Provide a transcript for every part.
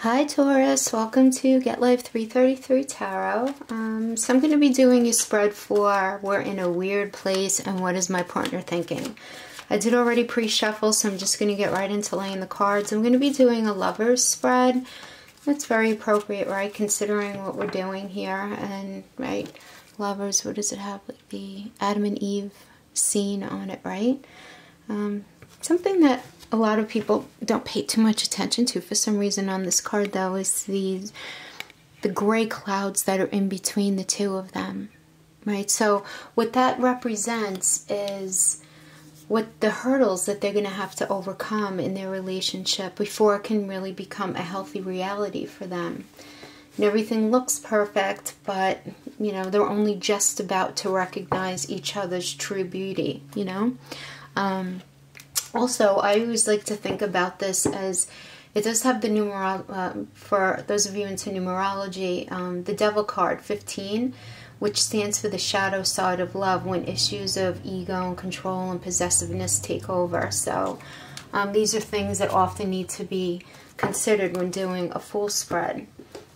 Hi Taurus, welcome to Get Life 333 Tarot. So I'm going to be doing a spread for we're in a weird place and what is my partner thinking. I did already pre-shuffle, so I'm just going to get right into laying the cards. I'm going to be doing a lover's spread. That's very appropriate, right, considering what we're doing here. And, right, lovers, what does it have? Like the Adam and Eve scene on it, right? Something that a lot of people don't pay too much attention to for some reason on this card, though, is the gray clouds that are in between the two of them, right? So what that represents is what the hurdles that they're going to have to overcome in their relationship before it can really become a healthy reality for them. And everything looks perfect, but, you know, they're only just about to recognize each other's true beauty, you know? Also, I always like to think about this as it does have the for those of you into numerology, the Devil card 15, which stands for the shadow side of love when issues of ego and control and possessiveness take over. So these are things that often need to be considered when doing a full spread.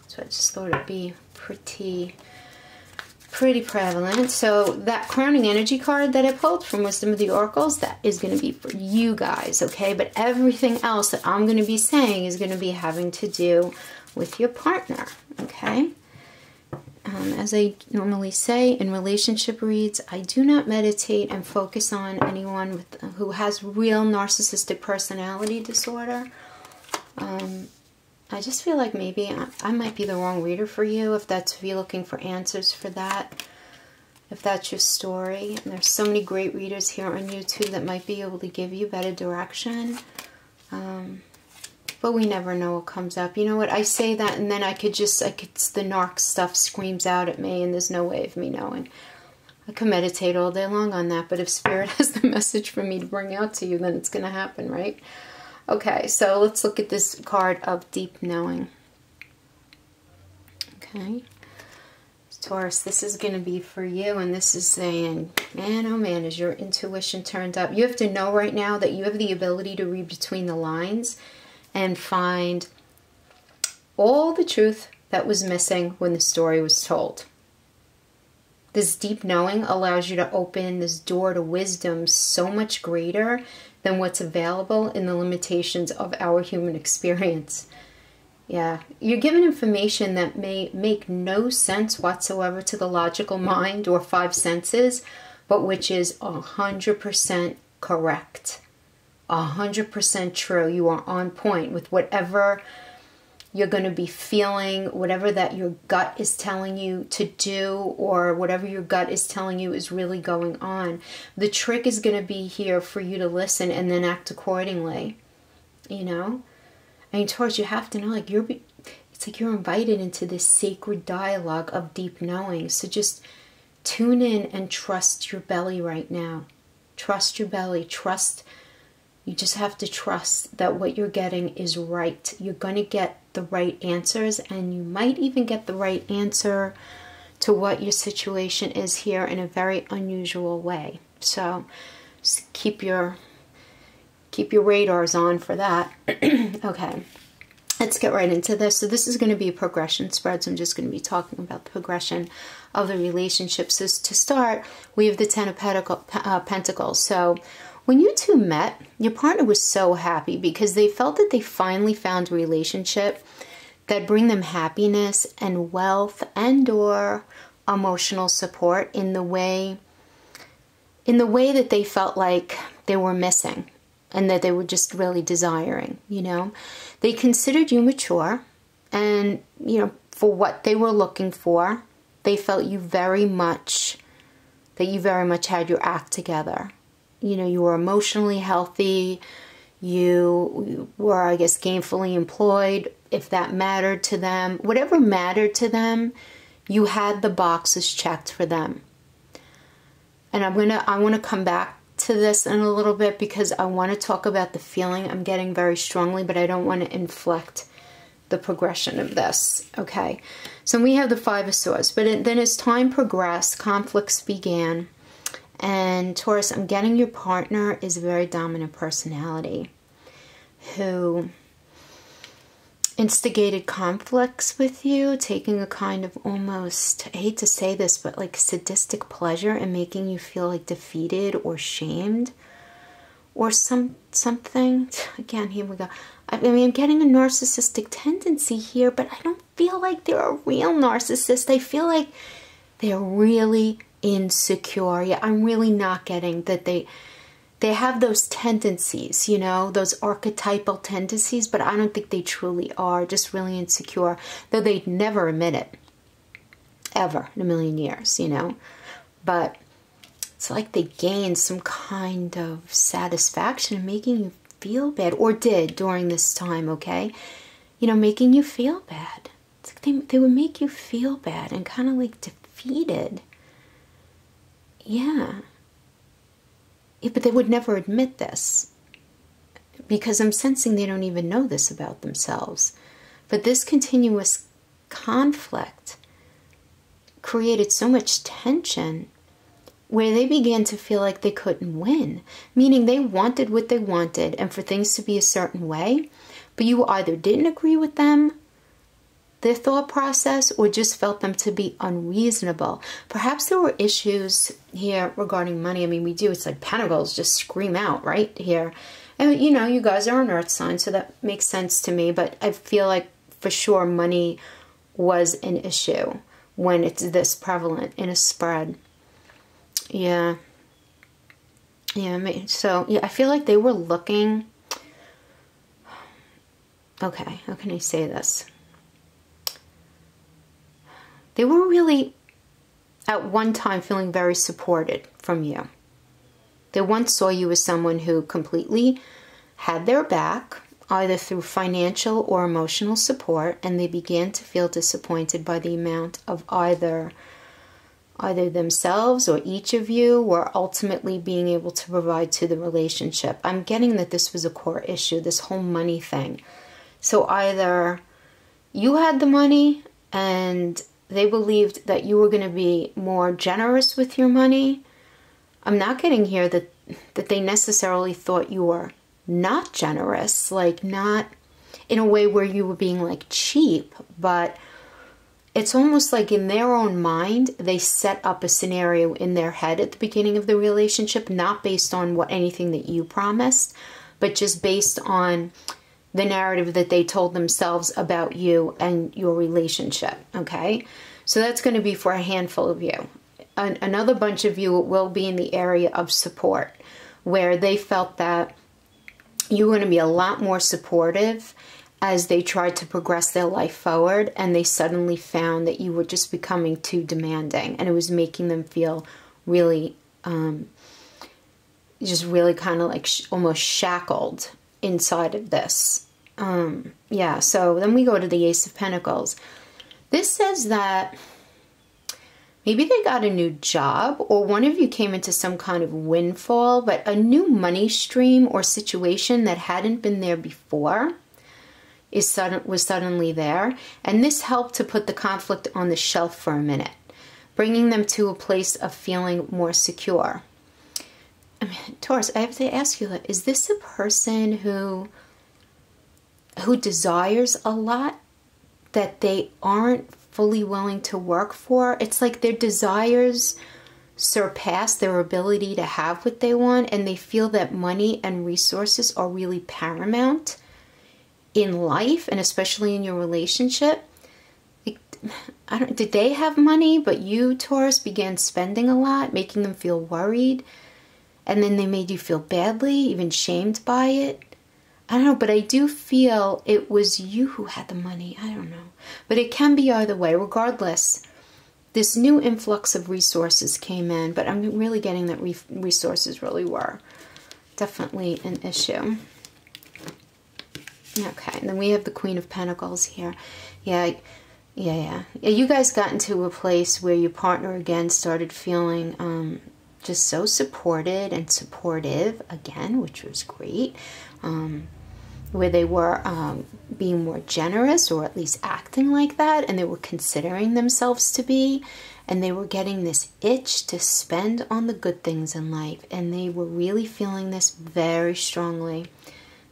So I just thought it'd be pretty prevalent. So that crowning energy card that I pulled from Wisdom of the Oracles, that is going to be for you guys, okay? But everything else that I'm going to be saying is going to be having to do with your partner, okay? As I normally say in relationship reads, I do not meditate and focus on anyone who has real narcissistic personality disorder. I just feel like maybe I might be the wrong reader for you if you're looking for answers for that, if that's your story. And there's so many great readers here on YouTube that might be able to give you better direction. But we never know what comes up. You know what? I say that and then the narc stuff screams out at me and there's no way of me knowing. I can meditate all day long on that, but if Spirit has the message for me to bring out to you, then it's going to happen, right? Okay, so let's look at this card of deep knowing. Okay. Taurus, this is going to be for you, and this is saying, man, oh man, is your intuition turned up? You have to know right now that you have the ability to read between the lines and find all the truth that was missing when the story was told. This deep knowing allows you to open this door to wisdom so much greater than what's available in the limitations of our human experience. Yeah, you're given information that may make no sense whatsoever to the logical mind or five senses, but which is 100% correct. 100% true. You are on point with whatever you're going to be feeling, whatever that your gut is telling you to do, or whatever your gut is telling you is really going on. The trick is going to be here for you to listen and then act accordingly. You know? I mean, Taurus, you have to know, like, it's like you're invited into this sacred dialogue of deep knowing. So just tune in and trust your belly right now. Trust your belly. You just have to trust that what you're getting is right. You're going to get the right answers, and you might even get the right answer to what your situation is here in a very unusual way. So just keep your radars on for that. Okay, let's get right into this. So this is going to be a progression spread, so I'm just going to be talking about the progression of the relationship. So to start, we have the Ten of Pentacles. So when you two met, your partner was so happy because they felt that they finally found a relationship that bring them happiness and wealth and or emotional support in the way that they felt like they were missing and that they were just really desiring, you know. They considered you mature and, you know, for what they were looking for, they felt you very much had your act together. You know, you were emotionally healthy, you were, I guess, gainfully employed, if that mattered to them. Whatever mattered to them, you had the boxes checked for them. And I want to come back to this in a little bit because I want to talk about the feeling I'm getting very strongly, but I don't want to inflect the progression of this, okay? So we have the Five of Swords, but then as time progressed, conflicts began. And Taurus, I'm getting your partner is a very dominant personality who instigated conflicts with you, taking a kind of almost, I hate to say this, but like sadistic pleasure in making you feel like defeated or shamed or something. Again, here we go. I mean, I'm getting a narcissistic tendency here, but I don't feel like they're a real narcissist. I feel like they're really insecure. Yeah, I'm really not getting that they have those tendencies, you know, those archetypal tendencies, but I don't think they truly are, just really insecure, though they'd never admit it, ever in a million years, you know. But it's like they gained some kind of satisfaction in making you feel bad, or did during this time, okay? You know, making you feel bad. It's like they would make you feel bad and kind of like defeated. Yeah. Yeah, but they would never admit this because I'm sensing they don't even know this about themselves. But this continuous conflict created so much tension where they began to feel like they couldn't win, meaning they wanted what they wanted and for things to be a certain way, but you either didn't agree with them, their thought process, or just felt them to be unreasonable. Perhaps there were issues here regarding money. I mean, we do. It's like Pentacles just scream out right here. And, you know, you guys are an earth sign, so that makes sense to me. But I feel like for sure money was an issue when it's this prevalent in a spread. Yeah. Yeah, so, yeah, I feel like they were looking... Okay, how can I say this? They were really, at one time, feeling very supported from you. They once saw you as someone who completely had their back, either through financial or emotional support, and they began to feel disappointed by the amount of either themselves or each of you were ultimately being able to provide to the relationship. I'm getting that this was a core issue, this whole money thing. So either you had the money and they believed that you were going to be more generous with your money. I'm not getting here that they necessarily thought you were not generous, like not in a way where you were being like cheap, but it's almost like in their own mind, they set up a scenario in their head at the beginning of the relationship, not based on anything that you promised, but just based on the narrative that they told themselves about you and your relationship, okay? So that's going to be for a handful of you. Another bunch of you will be in the area of support, where they felt that you were going to be a lot more supportive as they tried to progress their life forward, and they suddenly found that you were just becoming too demanding, and it was making them feel really, just really kind of like almost shackled inside of this. Yeah, so then we go to the Ace of Pentacles. This says that maybe they got a new job, or one of you came into some kind of windfall, but a new money stream or situation that hadn't been there before was suddenly there. And this helped to put the conflict on the shelf for a minute, bringing them to a place of feeling more secure. I mean, Taurus, I have to ask you, is this a person who desires a lot that they aren't fully willing to work for? It's like their desires surpass their ability to have what they want, and they feel that money and resources are really paramount in life, and especially in your relationship. Did they have money, but you, Taurus, began spending a lot, making them feel worried, and then they made you feel badly, even shamed by it? I don't know, but I do feel it was you who had the money. I don't know. But it can be either way. Regardless, this new influx of resources came in, but I'm really getting that resources really were definitely an issue. Okay, and then we have the Queen of Pentacles here. Yeah. You guys got into a place where your partner again started feeling just so supported and supportive again, which was great. Where they were being more generous, or at least acting like that, and they were considering themselves to be, and they were getting this itch to spend on the good things in life, and they were really feeling this very strongly.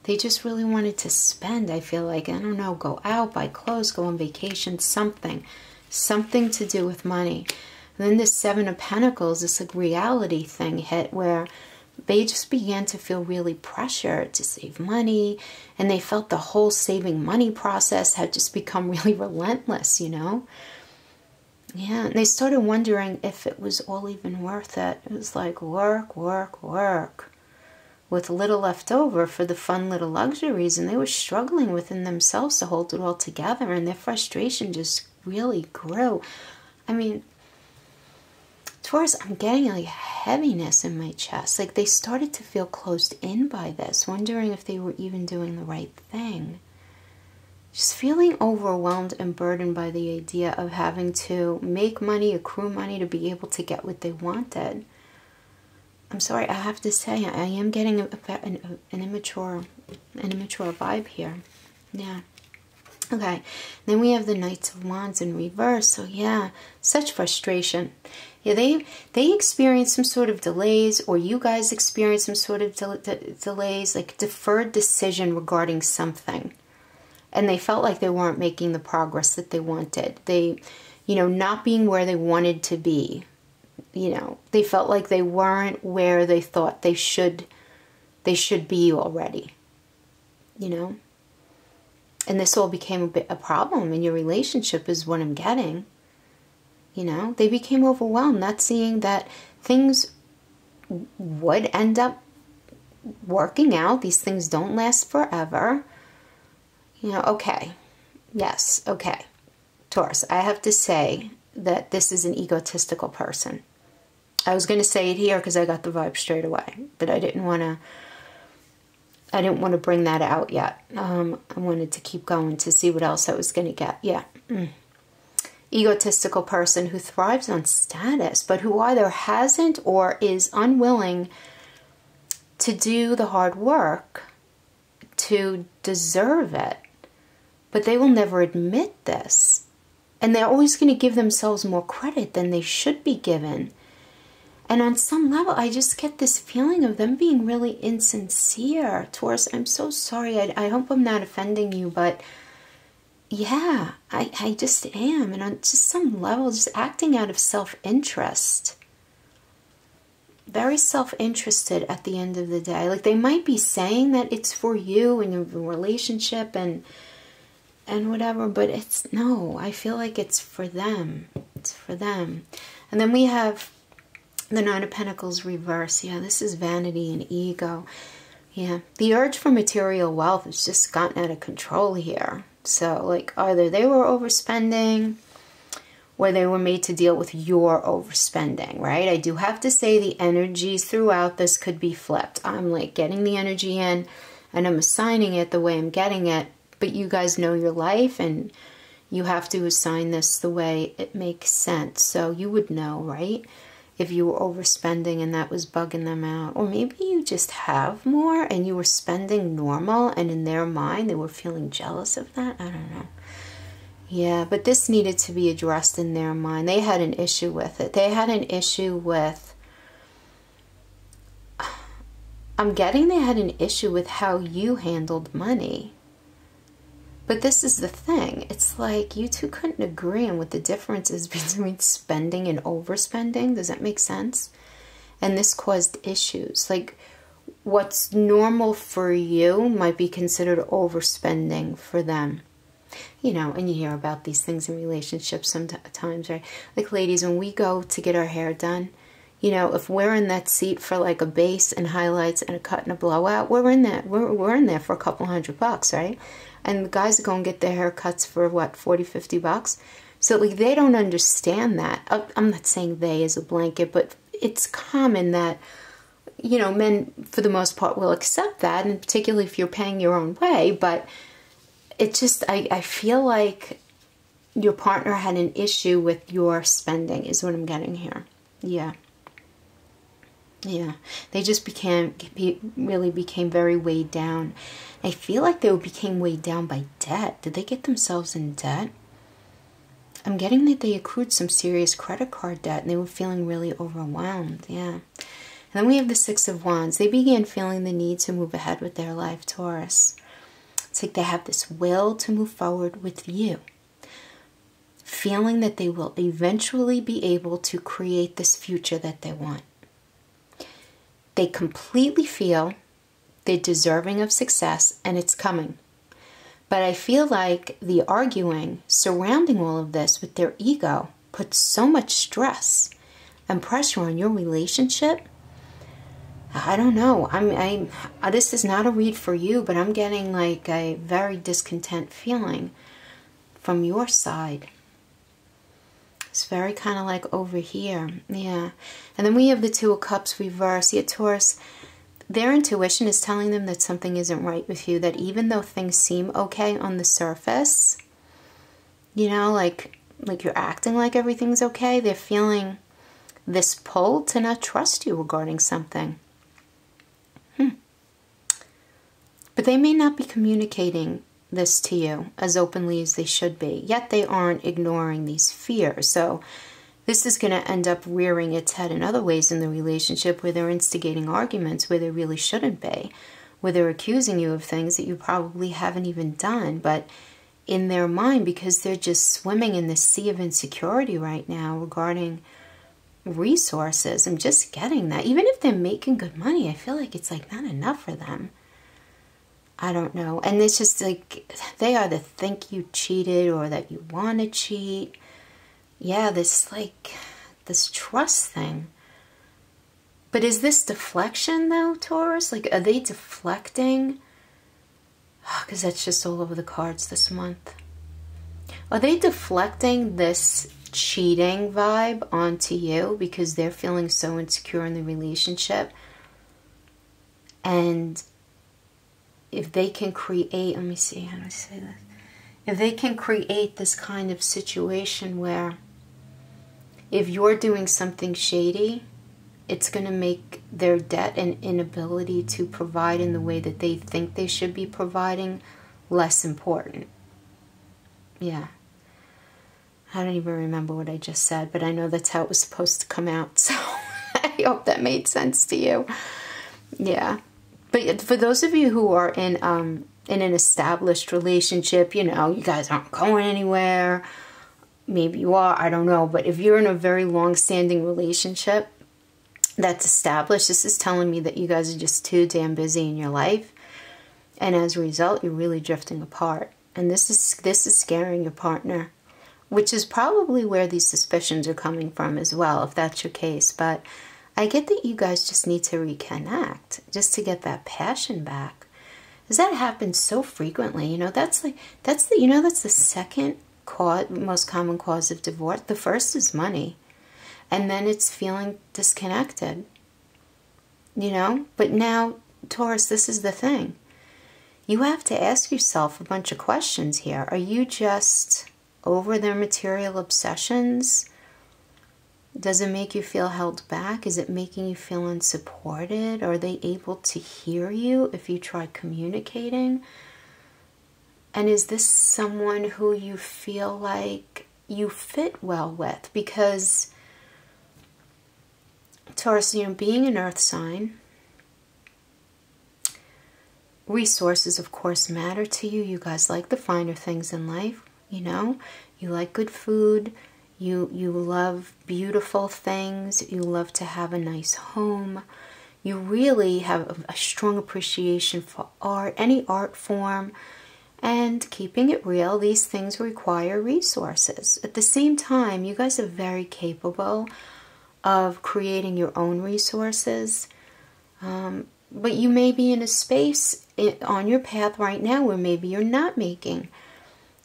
They just really wanted to spend, I feel like. I don't know, go out, buy clothes, go on vacation, something. Something to do with money. And then this Seven of Pentacles, this like reality thing hit where they just began to feel really pressured to save money. And they felt the whole saving money process had just become really relentless, you know? Yeah, and they started wondering if it was all even worth it. It was like work, work, work, with little left over for the fun little luxuries. And they were struggling within themselves to hold it all together. And their frustration just really grew. I mean, Taurus, I'm getting like heaviness in my chest. Like they started to feel closed in by this, wondering if they were even doing the right thing. Just feeling overwhelmed and burdened by the idea of having to make money, accrue money to be able to get what they wanted. I'm sorry, I have to say, I am getting an immature vibe here. Yeah. Okay. Then we have the Knights of Wands in reverse. So yeah, such frustration. Yeah, they experienced some sort of delays, or you guys experienced some sort of delays, like deferred decision regarding something. And they felt like they weren't making the progress that they wanted. They, you know, not being where they wanted to be. You know, they felt like they weren't where they thought they should be already. You know? And this all became a problem in your relationship is what I'm getting. You know, they became overwhelmed, not seeing that things would end up working out. These things don't last forever. You know, okay. Yes, okay. Taurus, I have to say that this is an egotistical person. I was going to say it here because I got the vibe straight away, but I didn't want to bring that out yet. I wanted to keep going to see what else I was going to get. Yeah. Egotistical person who thrives on status, but who either hasn't or is unwilling to do the hard work to deserve it. But they will never admit this. And they're always going to give themselves more credit than they should be given. And on some level, I just get this feeling of them being really insincere. Taurus, I'm so sorry. I hope I'm not offending you, but yeah, I just am. And on just some level, just acting out of self-interest. Very self-interested at the end of the day. Like they might be saying that it's for you and your relationship and whatever, but it's no. I feel like it's for them. It's for them. And then we have the Nine of Pentacles reverse. Yeah, this is vanity and ego. Yeah, the urge for material wealth has just gotten out of control here. So, like, either they were overspending or they were made to deal with your overspending, right? I do have to say the energies throughout this could be flipped. I'm, like, getting the energy in and I'm assigning it the way I'm getting it. But you guys know your life and you have to assign this the way it makes sense. So you would know, right? If you were overspending and that was bugging them out. Or maybe you just have more and you were spending normal and in their mind they were feeling jealous of that. I don't know. Yeah, but this needed to be addressed in their mind. They had an issue with it. They had an issue with... I'm getting they had an issue with how you handled money. But this is the thing. It's like you two couldn't agree on what the difference is between spending and overspending. Does that make sense? And this caused issues. Like what's normal for you might be considered overspending for them. You know, and you hear about these things in relationships sometimes, right? Like ladies, when we go to get our hair done, you know, if we're in that seat for like a base and highlights and a cut and a blowout, we're in that. We're in there for a couple $100, right? And the guys are going to get their haircuts for, what, 40, 50 bucks? So, like, they don't understand that. I'm not saying they as a blanket, but it's common that, you know, men, for the most part, will accept that, and particularly if you're paying your own way. But it just, I feel like your partner had an issue with your spending, is what I'm getting here. Yeah. Yeah, they just really became very weighed down. I feel like they became weighed down by debt. Did they get themselves in debt? I'm getting that they accrued some serious credit card debt and they were feeling really overwhelmed. Yeah. And then we have the Six of Wands. They began feeling the need to move ahead with their life, Taurus. It's like they have this will to move forward with you, feeling that they will eventually be able to create this future that they want. They completely feel they're deserving of success, and it's coming. But I feel like the arguing surrounding all of this with their ego puts so much stress and pressure on your relationship. I don't know. This is not a read for you, but I'm getting like a very discontent feeling from your side. It's very kind of like over here. Yeah. And then we have the Two of Cups reverse. Yeah, Taurus, their intuition is telling them that something isn't right with you, that even though things seem okay on the surface, you know, like you're acting like everything's okay, they're feeling this pull to not trust you regarding something. But they may not be communicating this to you as openly as they should be, yet they aren't ignoring these fears. So this is going to end up rearing its head in other ways in the relationship, where they're instigating arguments where they really shouldn't be, where they're accusing you of things that you probably haven't even done, but in their mind, because they're just swimming in this sea of insecurity right now regarding resources. I'm just getting that. Even if they're making good money, I feel like it's like not enough for them. I don't know. And it's just like they either think you cheated or that you want to cheat. Yeah, this trust thing. But is this deflection though, Taurus? Like, are they deflecting? Because that's just all over the cards this month. Are they deflecting this cheating vibe onto you because they're feeling so insecure in the relationship? And if they can create, let me see how to say this. If they can create this kind of situation where if you're doing something shady, it's going to make their debt and inability to provide in the way that they think they should be providing less important. Yeah. I don't even remember what I just said, but I know that's how it was supposed to come out. So I hope that made sense to you. Yeah. But for those of you who are in an established relationship, you know, you guys aren't going anywhere. Maybe you are, I don't know. But if you're in a very long-standing relationship that's established, this is telling me that you guys are just too damn busy in your life. And as a result, you're really drifting apart. And this is scaring your partner, which is probably where these suspicions are coming from as well, if that's your case. But I get that you guys just need to reconnect, just to get that passion back. Because that happens so frequently, you know, that's the second most common cause of divorce. The first is money. And then it's feeling disconnected, you know. But now, Taurus, this is the thing. You have to ask yourself a bunch of questions here. Are you just over their material obsessions? Does it make you feel held back? Is it making you feel unsupported? Are they able to hear you if you try communicating? And is this someone who you feel like you fit well with? Because, Taurus, you know, being an earth sign, resources, of course, matter to you. You guys like the finer things in life, you know. You like good food. You love beautiful things. You love to have a nice home. You really have a strong appreciation for art, any art form. And keeping it real, these things require resources. At the same time, you guys are very capable of creating your own resources. But you may be in a space on your path right now where maybe you're not making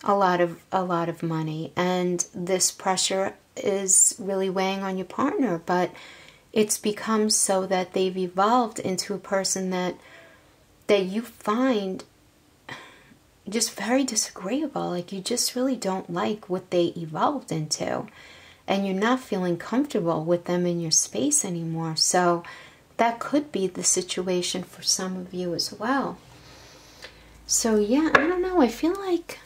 a lot of money, and this pressure is really weighing on your partner. But it's become so that they've evolved into a person that you find just very disagreeable. Like, you just really don't like what they evolved into, and you're not feeling comfortable with them in your space anymore. So that could be the situation for some of you as well. So yeah, I don't know. I feel like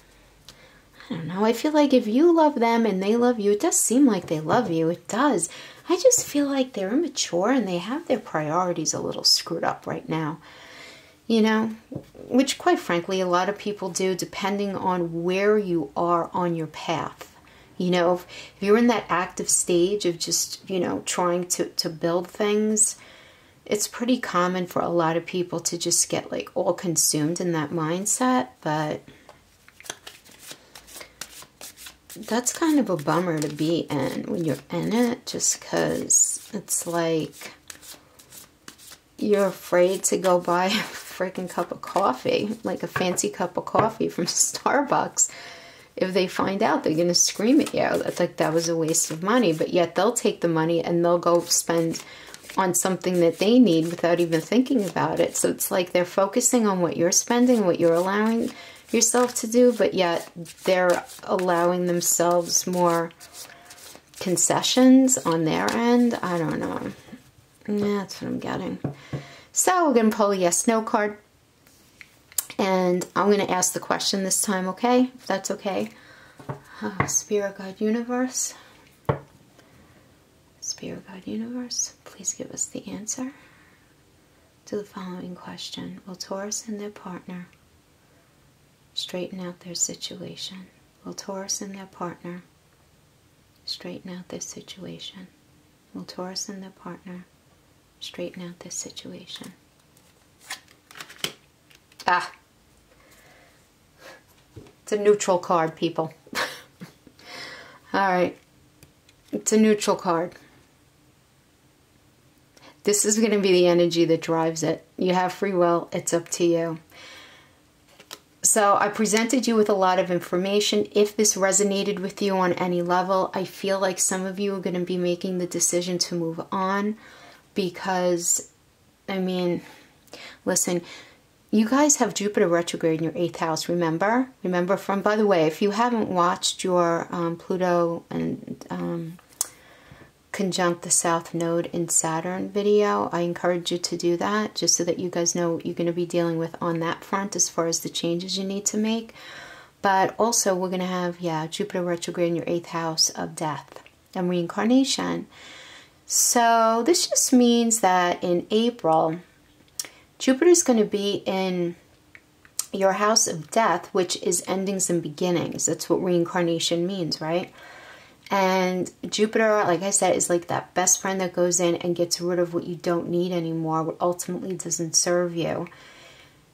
if you love them and they love you, it does seem like they love you. It does. I just feel like they're immature and they have their priorities a little screwed up right now. You know, which quite frankly, a lot of people do, depending on where you are on your path. You know, if you're in that active stage of just, you know, trying to build things, it's pretty common for a lot of people to just get like all consumed in that mindset. But that's kind of a bummer to be in when you're in it, just because it's like you're afraid to go buy a freaking cup of coffee, like a fancy cup of coffee from Starbucks. If they find out, they're going to scream at you. That's like, that was a waste of money. But yet they'll take the money and they'll go spend on something that they need without even thinking about it. So it's like they're focusing on what you're spending, what you're allowing yourself to do, but yet they're allowing themselves more concessions on their end. I don't know. That's what I'm getting. So we're going to pull a yes/no card. And I'm going to ask the question this time, okay? If that's okay. Spirit Guide Universe. Spirit Guide Universe, please give us the answer to the following question. Will Taurus and their partner straighten out their situation? Will Taurus and their partner straighten out their situation? Will Taurus and their partner straighten out their situation? Ah. It's a neutral card, people. All right. It's a neutral card. This is going to be the energy that drives it. You have free will. It's up to you. So I presented you with a lot of information. If this resonated with you on any level, I feel like some of you are going to be making the decision to move on because, I mean, listen, you guys have Jupiter retrograde in your 8th house, remember? Remember from, by the way, if you haven't watched your Pluto and conjunct the South Node in Saturn video, I encourage you to do that just so that you guys know what you're going to be dealing with on that front as far as the changes you need to make. But also we're going to have, yeah, Jupiter retrograde in your 8th house of death and reincarnation. So this just means that in April, Jupiter's going to be in your house of death, which is endings and beginnings. That's what reincarnation means, right? And Jupiter, like I said, is like that best friend that goes in and gets rid of what you don't need anymore, what ultimately doesn't serve you.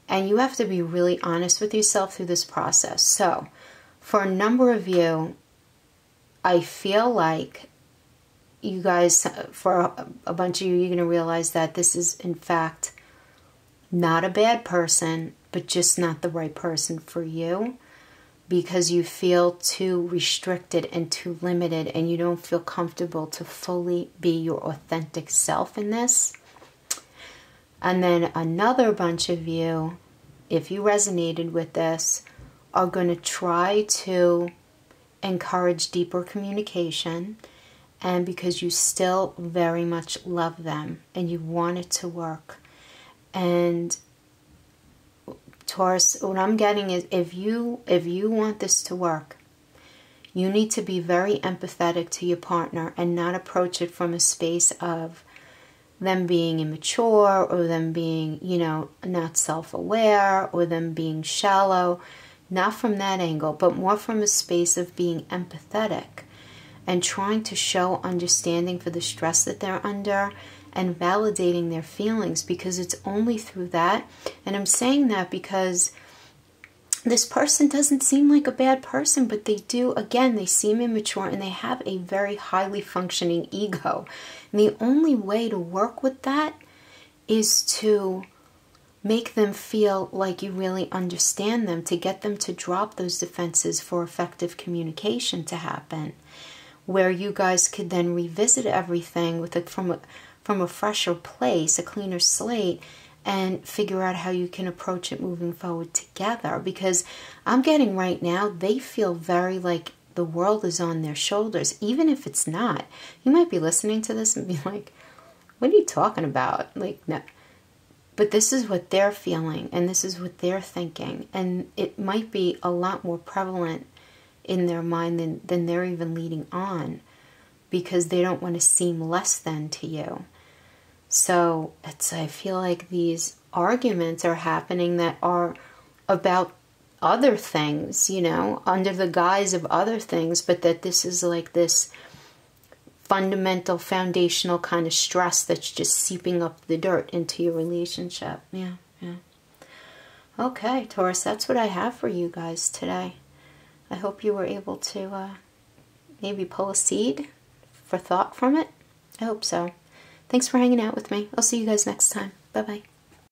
And you have to be really honest with yourself through this process. So, for a number of you, I feel like you guys, for a bunch of you, you're going to realize that this is, in fact, not a bad person, but just not the right person for you because you feel too restricted and too limited and you don't feel comfortable to fully be your authentic self in this. And then another bunch of you, if you resonated with this, are going to try to encourage deeper communication, and because you still very much love them and you want it to work. And Taurus, what I'm getting is if you want this to work, you need to be very empathetic to your partner and not approach it from a space of them being immature or them being, you know, not self-aware or them being shallow. Not from that angle, but more from a space of being empathetic and trying to show understanding for the stress that they're under and validating their feelings, because it's only through that. And I'm saying that because this person doesn't seem like a bad person, but they do, again, they seem immature and they have a very highly functioning ego. And the only way to work with that is to make them feel like you really understand them, to get them to drop those defenses for effective communication to happen, where you guys could then revisit everything with it from a fresher place, a cleaner slate, and figure out how you can approach it moving forward together. Because I'm getting right now, they feel very like the world is on their shoulders, even if it's not. You might be listening to this and be like, what are you talking about? Like, no. But this is what they're feeling, and this is what they're thinking. And it might be a lot more prevalent in their mind than they're even leading on. because they don't want to seem less than to you. So I feel like these arguments are happening that are about other things, you know, under the guise of other things, but that this is like this fundamental, foundational kind of stress that's just seeping up the dirt into your relationship. Yeah. Okay, Taurus, that's what I have for you guys today. I hope you were able to maybe pull a seed for thought from it. I hope so. Thanks for hanging out with me. I'll see you guys next time. Bye-bye.